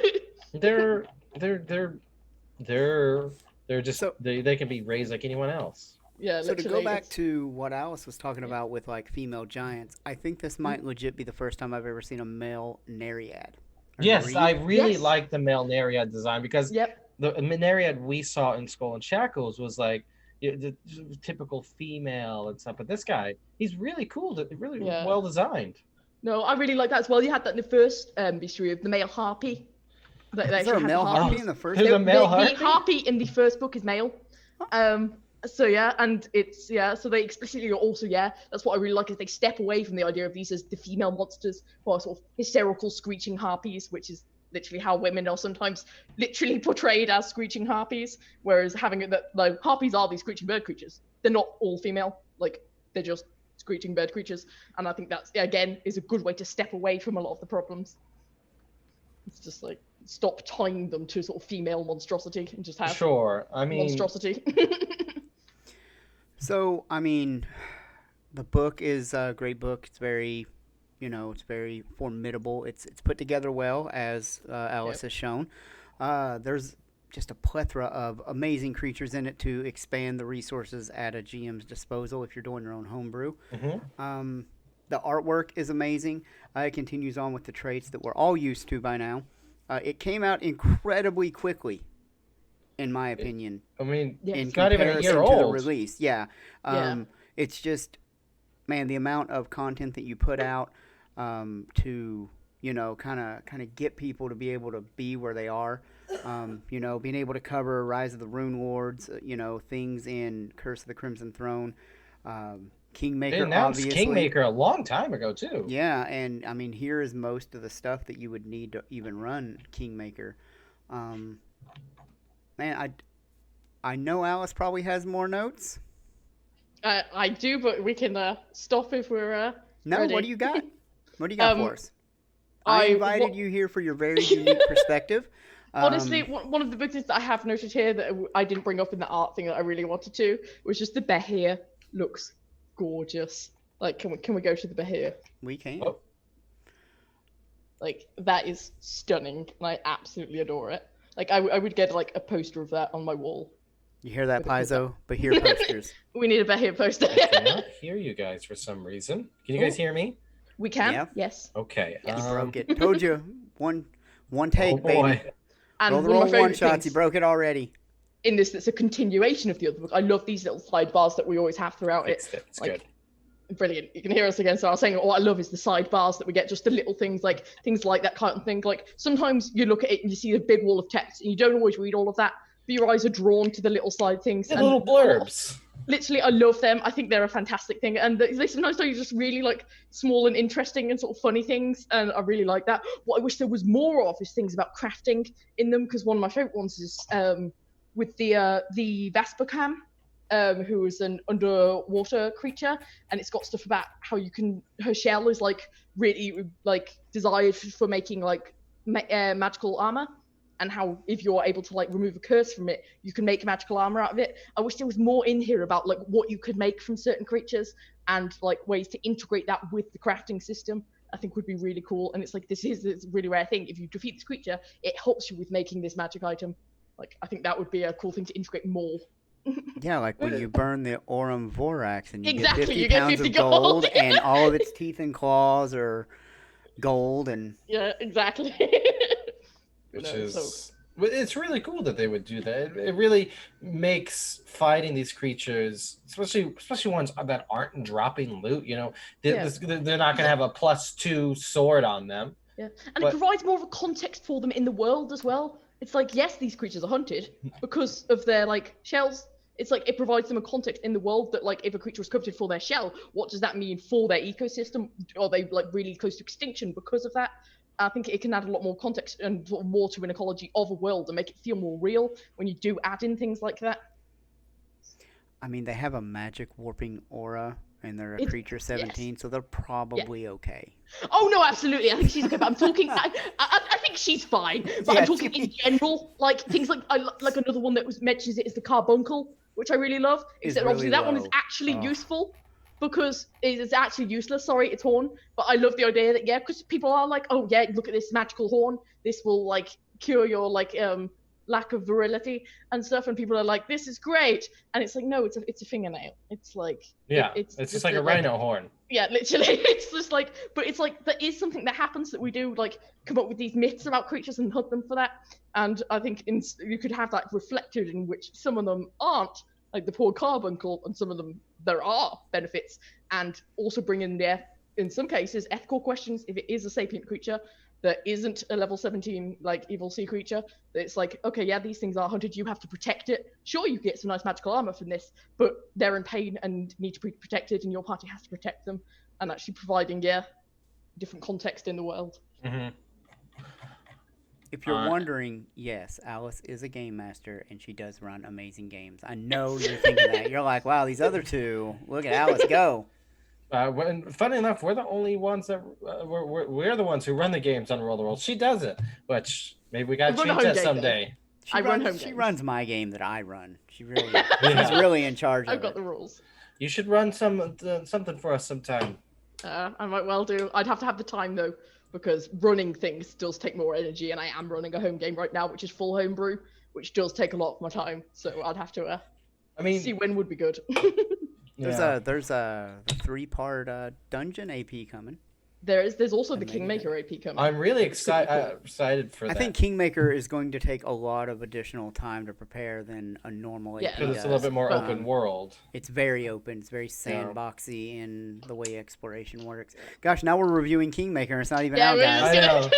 they're just they can be raised like anyone else. Yeah, so to go back to what Alice was talking about with like female giants, I think this might legit be the first time I've ever seen a male Nereid. Yes, I really like the male Nereid design because the Nereid we saw in Skull and Shackles was like the typical female and stuff. But this guy, he's really cool, really Yeah. well designed. No, I really like that as well. You had that in the first bestiary of the male harpy. Is there a male harpy in the first? There's a male harpy? The harpy in the first book is male. So yeah, and it's so they explicitly also that's what I really like is they step away from the idea of these as the female monsters who are sort of hysterical screeching harpies, which is literally how women are sometimes literally portrayed as screeching harpies, whereas having it that like harpies are these screeching bird creatures. They're not all female, like they're just screeching bird creatures, and I think that's again is a good way to step away from a lot of the problems. It's just like stop tying them to sort of female monstrosity and just have monstrosity. So, I mean, the book is a great book. It's very, it's very formidable. It's put together well, as Alice has shown. There's just a plethora of amazing creatures in it to expand the resources at a GM's disposal if you're doing your own homebrew. Mm-hmm. The artwork is amazing. It continues on with the traits that we're all used to by now. It came out incredibly quickly, in my opinion. It's not even a year old. To the release. It's just, man, the amount of content that you put out to, kind of get people to be able to be where they are. Being able to cover Rise of the Rune Lords, things in Curse of the Crimson Throne, Kingmaker. They announced obviously. Kingmaker a long time ago too. Yeah, and I mean, here is most of the stuff that you would need to even run Kingmaker. Man, I know Alice probably has more notes. I do, but we can stop if we're No, ready. What do you got? What do you got for us? I invited you here for your very unique perspective. Honestly, one of the big things that I have noted here that I didn't bring up in the art thing that I really wanted to was just the Behir looks gorgeous. Like, can we go to the Behir? We can. Oh. Like, that is stunning, and I absolutely adore it. Like, I would get like a poster of that on my wall. You hear that, Paizo? Behir posters. We need a Behir poster. I cannot hear you guys for some reason. Can you guys hear me? We can. Yeah. Yes. Okay. You broke it. Told you. One take, baby. And roll the one roll of my favorite one shots. things You broke it already. in this, that's a continuation of the other book. I love these little sidebars that we always have throughout it. It's like, good. Brilliant. You can hear us again. So I was saying, what I love is the sidebars that we get, just the little things like that kind of thing. Like sometimes you look at it and you see a big wall of text and you don't always read all of that, but your eyes are drawn to the little side things. The little blurbs. Literally, I love them. I think they're a fantastic thing. And they sometimes do just really like small and interesting and sort of funny things. And I really like that. What I wish there was more of is things about crafting in them, because one of my favorite ones is with the Vespercam. Who is an underwater creature, and it's got stuff about how you can. Her shell is like really like desired for making like magical armor, and how if you're able to like remove a curse from it, you can make magical armor out of it. I wish there was more in here about like what you could make from certain creatures and like ways to integrate that with the crafting system. I think would be really cool. And it's like it's a really rare thing. If you defeat this creature, it helps you with making this magic item. Like I think that would be a cool thing to integrate more. Yeah, like when you burn the Aurum Vorax and you Exactly, get 50 you get pounds 50 of gold gold. and all of its teeth and claws are gold and Yeah, exactly. It's really cool that they would do that. It really makes fighting these creatures, especially ones that aren't dropping loot. They're not going to have a +2 sword on them. Yeah, and it provides more of a context for them in the world as well. It's like, yes, these creatures are hunted because of their like shells. It's like it provides them a context in the world that like if a creature is coveted for their shell, what does that mean for their ecosystem? Are they like really close to extinction because of that? I think it can add a lot more context and sort of more to an ecology of a world and make it feel more real when you do add in things like that. I mean, they have a magic warping aura and they're a creature 17, so they're probably okay. Oh no, absolutely. I think she's okay, but I'm talking. I think she's fine. But I'm talking in general, like things like like another one that mentions it is the carbuncle, which I really love. Except really obviously that one is actually useful because it is actually useless. Sorry, it's horn, but I love the idea that because people are like, oh yeah, look at this magical horn. This will like cure your like lack of virility and stuff, and people are like, this is great, and it's like, no, it's a fingernail. It's like it's just like a rhino horn. Yeah, literally. It's just like, but it's like there is something that happens that we do like come up with these myths about creatures and hunt them for that, and I think you could have that reflected in which some of them aren't like the poor carbuncle, and some of them there are benefits, and also bring in there, in some cases, ethical questions. If it is a sapient creature that isn't a level 17 like evil sea creature, it's like, okay, yeah, these things are hunted, you have to protect it. Sure, you get some nice magical armor from this, but they're in pain and need to be protected, and your party has to protect them, and actually providing different context in the world. Mm-hmm. If you're wondering, yes, Alice is a game master, and she does run amazing games. I know you're thinking that. You're like, wow, these other two, look at Alice go. Funny enough, we're the only ones that we're the ones who run the games on Roll the World. She doesn't, which maybe we gotta change that someday. She runs my game that I run. She's really in charge of it. I've got the rules. You should run something for us sometime. I might well do. I'd have to have the time though, because running things does take more energy, and I am running a home game right now, which is full homebrew, which does take a lot of my time. So I'd have to see when would be good. There's a 3-part dungeon AP coming. There's also the Kingmaker AP coming. I'm really excited for that. I think Kingmaker is going to take a lot of additional time to prepare than a normal AP because it's a little bit more open world. It's very open. It's very sandboxy in the way exploration works. Gosh, now we're reviewing Kingmaker. And it's not even out, guys. I know.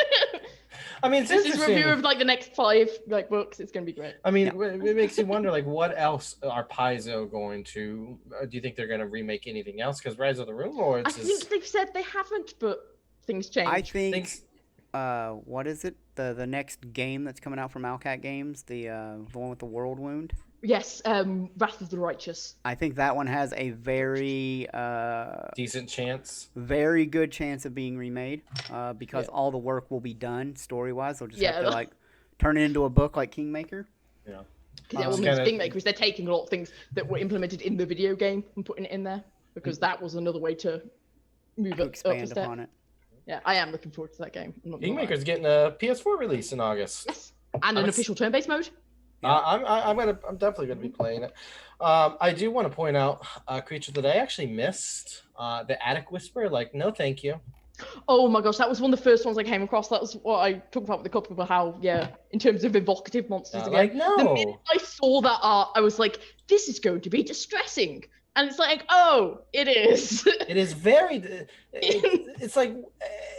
I mean, this is a review of like the next 5 like books. It's gonna be great. I mean, it makes you wonder, like, what else are Paizo going to? Do you think they're going to remake anything else? Because Rise of the Room Lords. I think they've said they haven't, but things change. I think. What is it? The next game that's coming out from Alcat Games, the one with the World Wound. Yes, Wrath of the Righteous. I think that one has a very decent chance, very good chance of being remade, because all the work will be done story-wise. They'll just have to like turn it into a book like Kingmaker. Yeah. Kingmaker is they're taking a lot of things that were implemented in the video game and putting it in there, because that was another way to move up, expand upon it. Yeah, I am looking forward to that game. Kingmaker's getting a PS4 release in August. Yes, and an official turn-based mode. I'm definitely going to be playing it. I do want to point out a creature that I actually missed. The Attic Whisperer. Like, no, thank you. Oh my gosh, that was one of the first ones I came across. That was what I talked about with a couple of how, in terms of evocative monsters again. Like, no. The minute I saw that art, I was like, this is going to be distressing. And it's like, oh, it is. It is very. It's like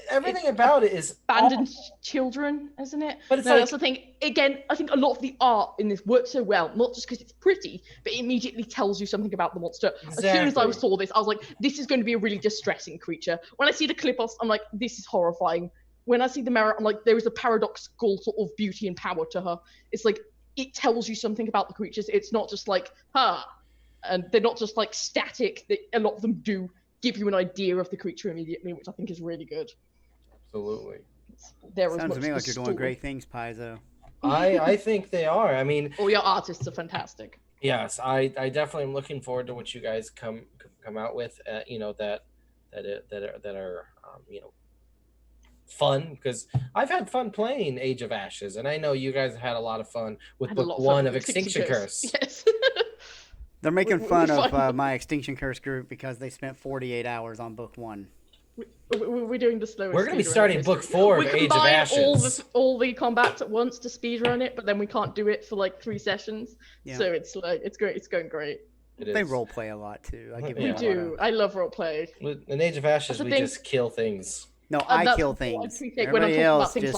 everything about it is abandoned children, isn't it? But it's that's the thing. Again, I think a lot of the art in this works so well, not just because it's pretty, but it immediately tells you something about the monster. Exactly. As soon as I saw this, I was like, this is going to be a really distressing creature. When I see the Clippos, I'm like, this is horrifying. When I see the Mara, I'm like, there is a paradoxical sort of beauty and power to her. It's like, it tells you something about the creatures. It's not just like, and they're not just like static. A lot of them do give you an idea of the creature immediately, which I think is really good. Absolutely. Sounds to me like you're doing great things, Paizo. I think they are. I mean, all your artists are fantastic. Yes, I definitely am looking forward to what you guys come out with. That are fun, because I've had fun playing Age of Ashes, and I know you guys have had a lot of fun with book 1 of Extinction Curse. Yes. They're making fun of my Extinction Curse group because they spent 48 hours on book 1. We're doing the slowest. We're going to be starting book 4 of Age of Ashes. All the combats at once to speedrun it, but then we can't do it for like 3 sessions. Yeah. So it's like it's great. It's going great. They role play a lot too. We do. I love role play. In Age of Ashes, we just kill things. No, I kill things. Everybody else just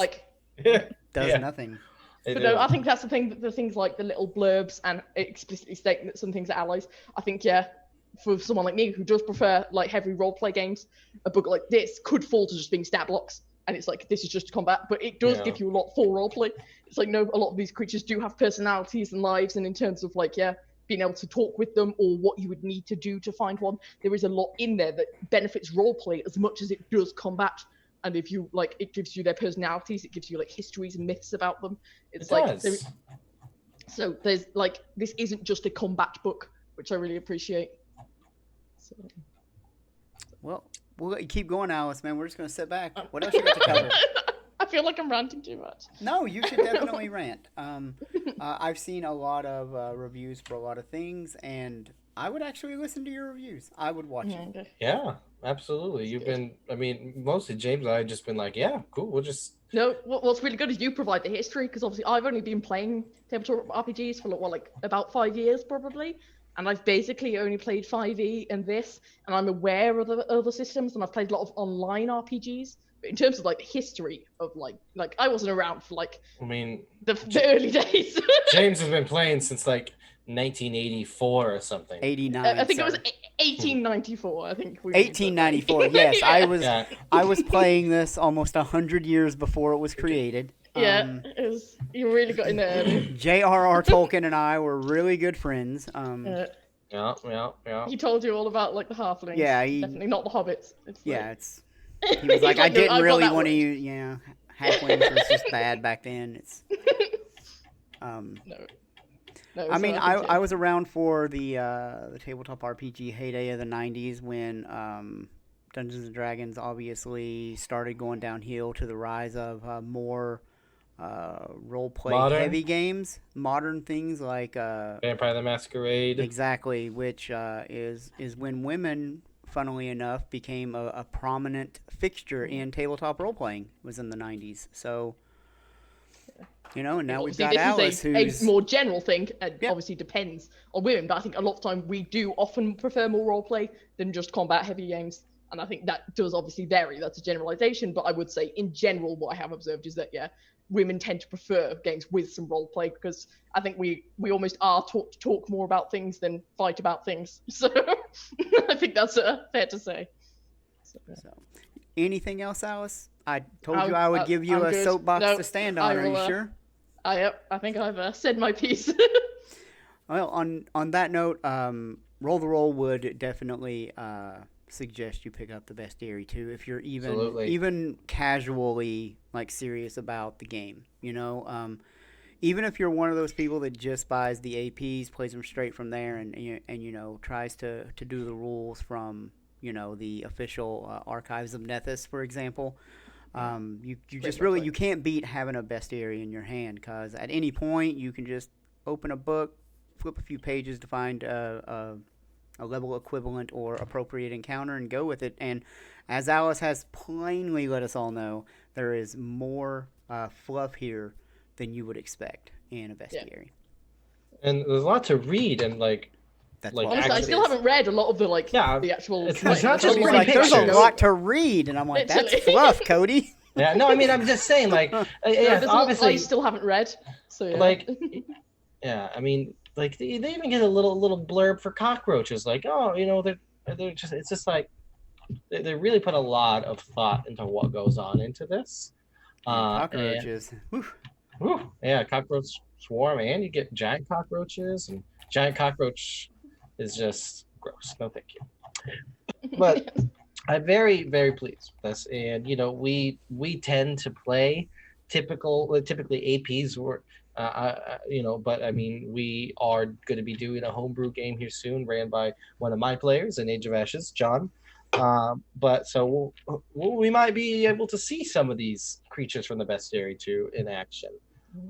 does nothing. But no, I think that's the thing. The things like the little blurbs and explicitly stating that some things are allies. I think for someone like me who does prefer like heavy roleplay games, a book like this could fall to just being stat blocks, and it's like this is just combat, but it does give you a lot for roleplay. It's like a lot of these creatures do have personalities and lives, and in terms of like being able to talk with them or what you would need to do to find one, there is a lot in there that benefits roleplay as much as it does combat. And if you like, it gives you their personalities, it gives you like histories and myths about them. It's like so there's like this isn't just a combat book, which I really appreciate. So. Well, we'll keep going, Alice, man. We're just gonna sit back. What else you got to cover? I feel like I'm ranting too much. No, you should definitely rant. I've seen a lot of reviews for a lot of things, and I would actually listen to your reviews. I would watch it. Yeah, absolutely. You've been, mostly James and I have just been like, yeah, cool. We'll just. No, what's really good is you provide the history, because obviously I've only been playing tabletop RPGs for like about 5 years probably. and I've basically only played 5e and this, and I'm aware of the other systems, and I've played a lot of online RPGs. But in terms of like the history of like I wasn't around for like I mean, the early days. James has been playing since like 1984 or something. 89. I think it was sir. 1894. I think we 1894. Yes, Yeah. I was playing this almost 100 years before it was created. Yeah, it was, you really got in there early. J.R.R. Tolkien and I were really good friends. Yeah. He told you all about like the halflings. Yeah, Definitely not the hobbits. It's Yeah, like... it's. He was like, I didn't I've got really that want to word. use. Yeah, halflings was just bad back then. It's. No, I so mean, think, I was around for the tabletop RPG heyday of the '90s when Dungeons and Dragons obviously started going downhill to the rise of more role play heavy games, modern things like Vampire the Masquerade. Exactly, which is when women, funnily enough, became a prominent fixture in tabletop role playing. Was in the '90s, so. You know, and now we've got Alice, who's a more general thing, and obviously depends on women. But I think a lot of time we do often prefer more roleplay than just combat-heavy games, and I think that does obviously vary. That's a generalization, but I would say in general, what I have observed is that women tend to prefer games with some roleplay because I think we almost are taught to talk more about things than fight about things. So I think that's fair to say. So, anything else, Alice? I told you I would give you a soapbox to stand on. Are you sure? I think I've said my piece. Well, on that note, Roll the Roll would definitely suggest you pick up the Bestiary too if you're even casually like serious about the game. You know, even if you're one of those people that just buys the APs, plays them straight from there, and you know tries to do the rules from the official archives of Nethys, for example. You just really you can't beat having a Bestiary in your hand because at any point you can just open a book, flip a few pages to find a level equivalent or appropriate encounter and go with it. And as Alice has plainly let us all know, there is more fluff here than you would expect in a Bestiary. Yeah. And there's a lot to read and like. Honestly, I still haven't read a lot of the actual. It's not just like there's a lot to read, and I'm like, that's fluff, Cody. Yeah, no, I mean, I'm just saying, like, obviously, I still haven't read. So like, yeah, I mean, like they even get a little blurb for cockroaches, like, oh, they're just, it's just like they really put a lot of thought into what goes on into this. Cockroaches. Yeah, cockroach swarm, and you get giant cockroaches, and giant cockroach is just gross. No, thank you. But I'm very, very pleased with this, and we tend to play typically APs or but I mean we are going to be doing a homebrew game here soon, ran by one of my players in Age of Ashes, John. But so we might be able to see some of these creatures from the Bestiary 2 in action.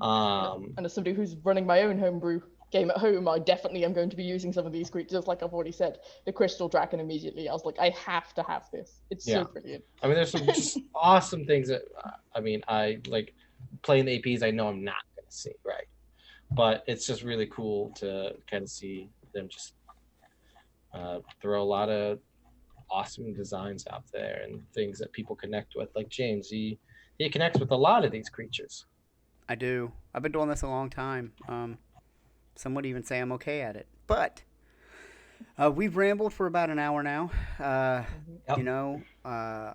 And as somebody who's running my own homebrew game at home, I definitely am going to be using some of these creatures. Like I've already said, the crystal dragon immediately. I was like, I have to have this. It's so brilliant. I mean, there's some just awesome things that I like playing the APs. I know I'm not going to see, right? But it's just really cool to kind of see them just throw a lot of awesome designs out there and things that people connect with. Like James, he connects with a lot of these creatures. I do. I've been doing this a long time. Some would even say I'm okay at it. But we've rambled for about an hour now.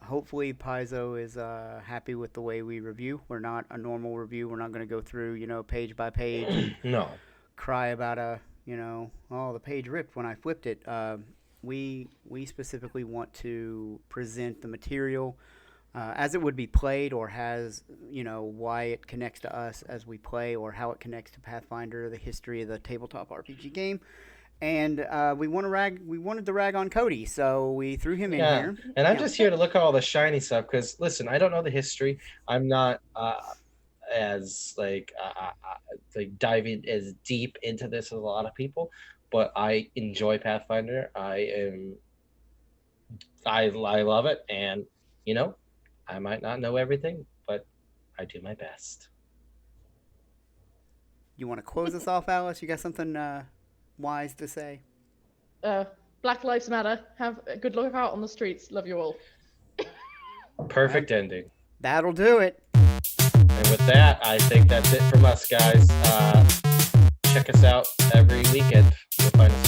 Hopefully Paizo is happy with the way we review. We're not a normal review. We're not going to go through, page by page. No. Cry about the page ripped when I flipped it. We specifically want to present the material as it would be played, or has why it connects to us as we play, or how it connects to Pathfinder, the history of the tabletop RPG game. And we wanted to rag on Cody, so we threw him in here. And I'm just here to look at all the shiny stuff because listen, I don't know the history. I'm not as diving as deep into this as a lot of people, but I enjoy Pathfinder. I love it, and I might not know everything, but I do my best. You want to close us off, Alice? You got something wise to say? Black Lives Matter. Have a good look out on the streets. Love you all. Perfect ending. That'll do it. And with that, I think that's it from us, guys. Check us out every weekend. You'll find us